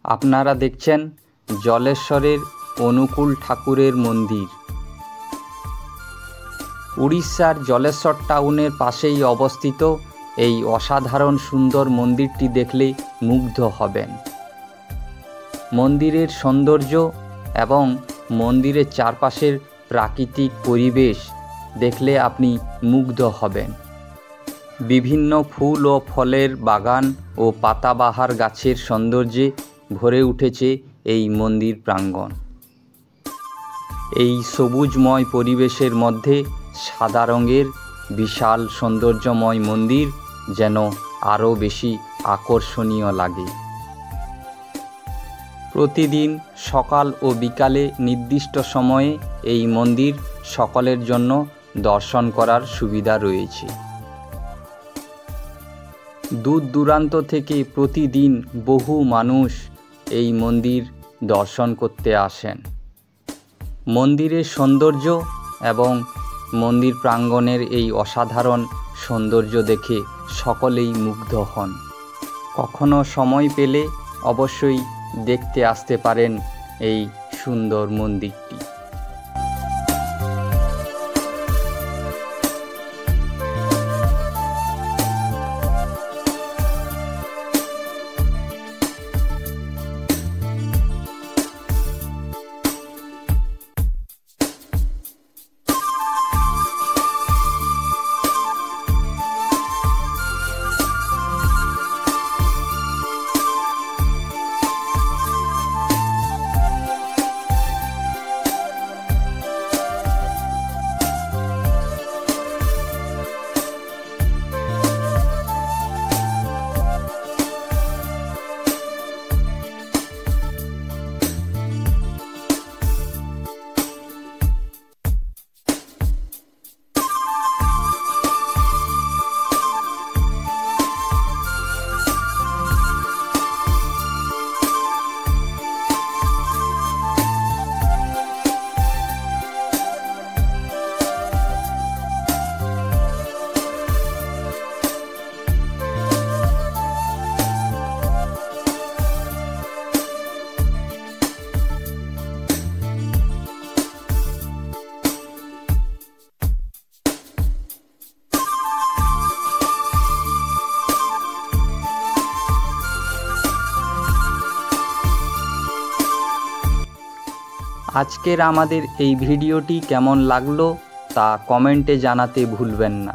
আপনারা দেখছেন জলেশ্বরের অনুকূল ঠাকুরের মন্দির। উড়িষ্যার জলেশ্বর টাউনের পাশেই অবস্থিত এই অসাধারণ সুন্দর মন্দিরটি দেখলে মুগ্ধ হবেন। মন্দিরের সৌন্দর্য এবং মন্দিরের চারপাশের প্রাকৃতিক পরিবেশ দেখলে আপনি মুগ্ধ হবেন। বিভিন্ন ফুল ও ফলের বাগান ও পাতাবাহার গাছের সৌন্দর্যে ভরে উঠেছে এই মন্দির প্রাঙ্গণ। এই সবুজময় পরিবেশের মধ্যে সাদা রঙের বিশাল সৌন্দর্যময় মন্দির যেন আরও বেশি আকর্ষণীয় লাগে। প্রতিদিন সকাল ও বিকালে নির্দিষ্ট সময়ে এই মন্দির সকলের জন্য দর্শন করার সুবিধা রয়েছে। দূর দূরান্ত থেকে প্রতিদিন বহু মানুষ এই মন্দির দর্শন করতে আসেন। মন্দিরের সৌন্দর্য এবং মন্দির প্রাঙ্গণের এই অসাধারণ সৌন্দর্য দেখে সকলেই মুগ্ধ হন। কখনো সময় পেলে অবশ্যই দেখতে আসতে পারেন এই সুন্দর মন্দিরটি। আজকের আমাদের এই ভিডিওটি কেমন লাগলো তা কমেন্টে জানাতে ভুলবেন না।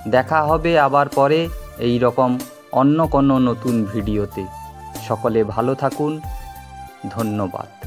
দেখা হবে আবার পরে এই রকম অন্য কোনো নতুন ভিডিওতে। সকলে ভালো থাকুন। ধন্যবাদ।